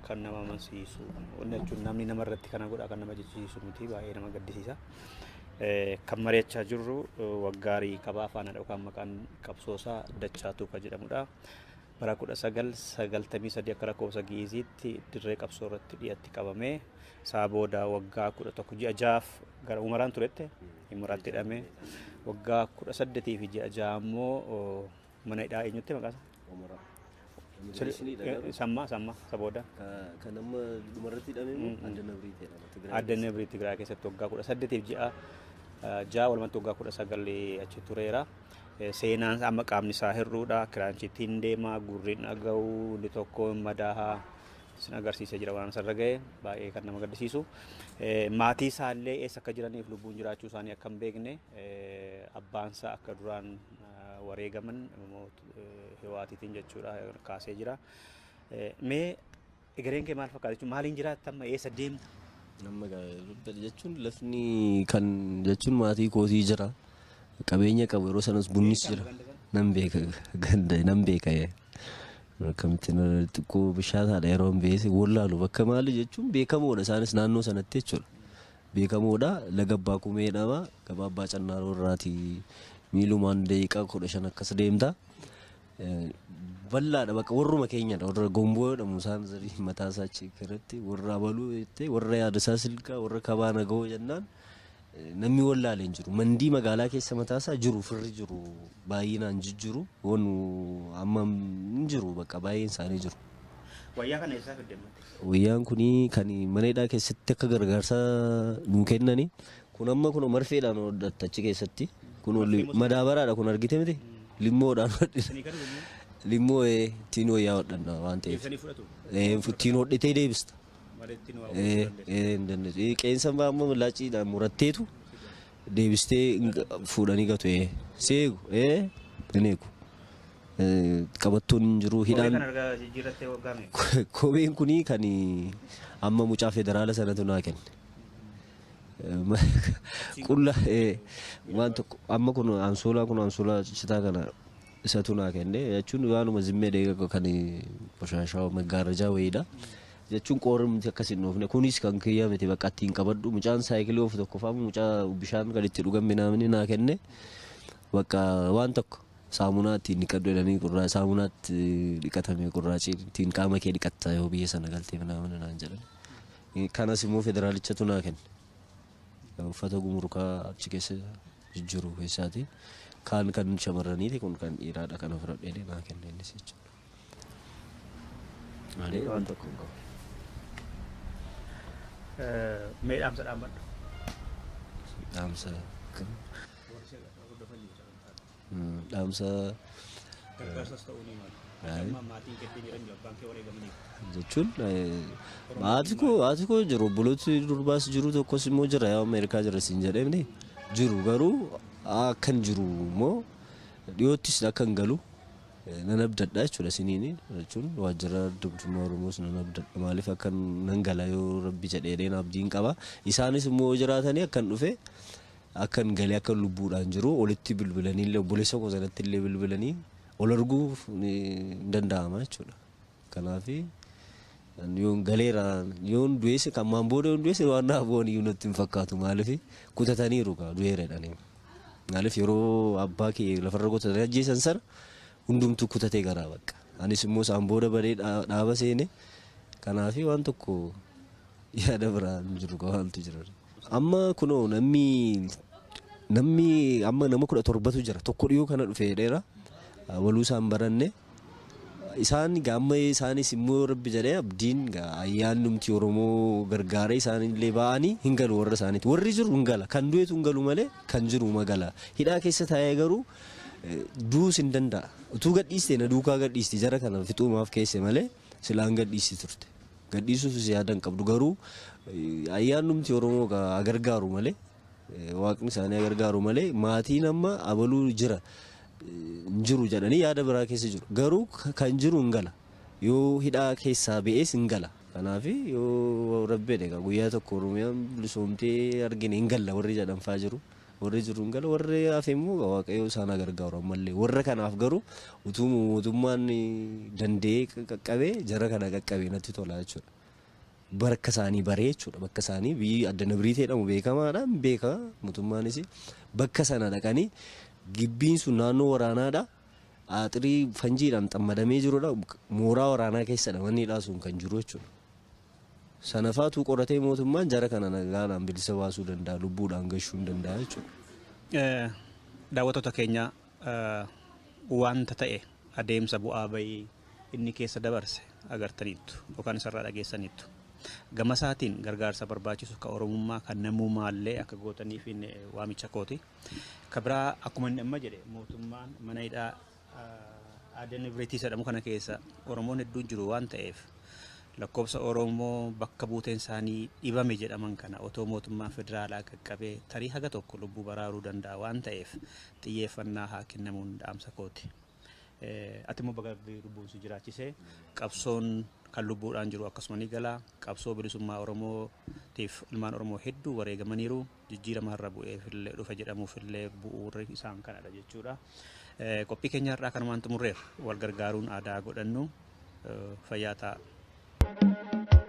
kan nama amansiisu. Wanni jechuun namni namarratti kana godha kan nama jechisiisu miti baay'ee nama gaddisiisa. Kan mari'achaa jirru waggaarii qabaa faana yookaan maqaan qabsoosaa Dachaatu kan jedhamudha. Bara 1993 akka lakkoofsa Gi'iziitti dirree qabsoo irratti dhiyaatti qabamee isaa booda waggaa 11 ji'a jahaaf gara umaraan turetti umaraatti hidhamee waggaa 18 fi ji'a jaha immoo mana hidhaa eenyutti maqaasa? Sammaa sabooda. Kan amma dhumarratti hidhamee Adda Nabrii Tigraay keessatti waggaa 18 fi ji'a jaha walumatti waggaa 19 achi tureera. Seenaan amma qaamni isaa hir'uudha. Kiraanchiitiin deemaa gurri dhaga'u inni tokko madaahaa isin agarsiisee jira waan asirra ga'e baay'ee kan nama gaddisiisu. Maatii isaallee eessa akka jiraniif lubbuun jiraachuu isaanii akka hin beekne abbaansaa akka duraan wareegaman Hiwaatiitiin jechuudha kaasee jira. Mee egereen kee maal fakkaata jechuun maaliin jiraatta amma eessa deemta? Nama jechuun lafni kan jechuun maatii kootii jira. Qabeenya qabu yeroo sanas bunnis jira. Nan beeka ganda nan beeka. Akkamitti xiqqoo bishaataadha yeroo hin beese wallaalu bakka maali jechuun beekamoodha isaanis naannoo sanatti jechuudha. Beekamoodha laga abbaa kumee dhama gabaabbaa cannaaroo irraatii miilumaan daqiiqaa 15 akkas deemta. Bal'aadha bakka warruma keenyadha warra gomboo jedhamu isaan zarii mataa isaa achi irratti warra abaluu jettee warra yaada isaa silkaa warra kabaa nagahoo jennaan namni wallaalee hin jiru. Mandii magaalaa keessa mataa isaa jiru firri jiru baay'inaan jijjiru wanu amma hin jiru bakka baay'een isaanii jiru. Wayyaa kana eessaa fiddeemmatti? Wayyaan kuni kan mana hidhaa keessatti akka gargaarsa nuu kennani. Kun amma kun marfeedhaan hodhatta achi keessatti. Kun madaabaraadha kun argite miti? Limmoodhaan hodhina. Limmoo ittiin wayyaa hodhanna waan ta'eef. Ittiin hodhitee deebista. Qeensa amma laaciidhaan muratteetu deebistee fuudhanii gatu seegu beneeku qabattoon hin jiru hidhaan kopheen kunii kan amma mucaa federaala sanatu naa kenne. Qulla waan tokko amma kun ansoolaa citaa kana isatu naa kenne jechuun waanuma zimmee deega kan boshaashaa maggaarajaa wayiidha. Jechuun qoorumti akkasiin dhoofne kunis kan kiyyaa miti bakka ittiin qabadhu mucaan saayikilii of tokko faamu mucaa bishaan kan itti dhugan binaamni naa kenne bakka waan tokko saamunaa ittiin dhiqadhu jedhanii qurraa saamunaatti dhiqatame qurraachi ittiin qaama kee dhiqatta yoo biyya sana galtee binaamni naan jedhan. Kanas immoo federaalichatu naa kenne. Uffata gumurukaa achi keessa jijjiiru keessaati. Kan shamarraniiti kun kan dhiiraadha kana fudhadhee naa kenne innis jechuudha. Malee waan tokko hin qabu. Mee dhaamsa dhaabbadhu? Dhaamsa kam? Dhaamsa gargaarsas ta'uu ni mala. Maatiin keetti jiran abbaan kee wareegamaniif. Jechuun haati koo jiru obbolooti durbaas jiru tokkos immoo jira yaa Ameerikaa jira siin jedhamne jiru garuu akkan jiru immoo dhiyoottis akkan galu nan abdadha jechuudha siniini jechuun waajjira dubdummaa Oromoos nan abdadha maaliif akkan nan gala yoo rabbi jedhee abdiin qaba isaanis immoo jiraatanii akkan dhufe akkan galee akkan lubbuudhaan jiru olitti bilbilanii illee obboleessa koo sanatti illee bilbilanii ol arguuf ni danda'ama jechuudha. Kanaaf yoon galeera yoon du'eesse kan maan booda yoon du'eesse waan naafoon iyyuu natti hin fakkaatu maaliif kutataniiru kaa du'eeradhanii maaliif yeroo abbaa kee lafarra kutatanii ajjeesan sana hundumtuu kutatee garaa bakka anis immoo isaan booda badee dhaaba seene kanaaf waan tokko yaada biraan jiru qabaantu jira. Amma kunoo namni amma nama 17tu jira tokko dhiyoo kana dhufeedheera waluu isaan baranne isaan gaamma isaanis immoo rabbi jedhee abdiin ayyaannumti Oromoo gargaaree isaanillee ba'anii hin galu warra isaaniiti warri jiru hin gala kan du'eetu hin galu malee kan jiru magala hidhaa keessa taa'ee garuu duus hin danda'a utuu gadhiiste na duukaa gadhiiste jara kana fixuumaaf keesse malee silaan gadhiiste turte gadhiisuuf yaadan qabdu garuu ayyaannumti Oromoo gargaaru malee waaqni isaanii gargaaru malee maatiin amma abaluu jira jiru jedhanii yaada biraa keessa jiru. Garuu kan jiru hin gala. Yoo hidhaa keessaa ba'ees hin gala. Kanaaf yoo rabbeedha egaa guyyaa tokko Oromiyaan bilisoomtee argine hin galla warri jedhanfaa jiru. Warri jiru hin gala warri hafe immoo waaqayyo isaan gargaaru ammallee. Warra kanaaf garuu utuu mootummaan danda'ee qaqqabee jara kana qaqqabee natti tola jechuudha. Bakka isaanii baree jechuudha. Bakka isaanii biyyi adda nabriit jedhamu beekamaadhaan beeka mootummaanis bakka sana dhaqanii gibbiin sun naannoo waraanaadha. Aaxirii fanjiidhaan xammadamee jirudha. Mooraa waraanaa keessadha manni sun kan jiru jechuudha. Sanafaatu qoratee mootummaan jara kana nagaadhaan bilisa baasuu danda'a, lubbuudhaan gahuu danda'a jechuudha. Daawwattoota keenya wanta ta'e adeemsa bu'aa bahii inni keessa dabarse agartaniittu yookaan isarraa dhageessaniittu. Gama isaatiin gargaarsa barbaachisu kan Oromummaa kan namummaallee akka gootaniif waamicha kooti. Kabraa akkuma inni amma jedhe mootummaan mana hidhaa aadaa Nabriitii jedhamu kana keessa Oromoon hedduun jiru waan ta'eef lakkoofsa Oromoo bakka buuteen isaanii dhibame jedhaman kana otoo mootummaan federaalaa qaqqabee tarii haga tokko lubbuu baraaruu danda'a waan ta'eef xiyyeeffannaa haa kennamuun dhaamsa kooti. Ati immoo bakka lubbuun si jiraachisee qabsoon kan lubbuudhaan jiru akkasuma ni gala. Qabsoo bilisummaa Oromootiif ilmaan Oromoo hedduu wareegamaniiru jijjiirama irra bu'eefillee dhufa jedhamuufillee bu'uurri isaan kanadha jechuudha. Qophii keenya irraa kanumaan xumurreerra wal gargaaruun aadaa godhannu fayyaa ta'a.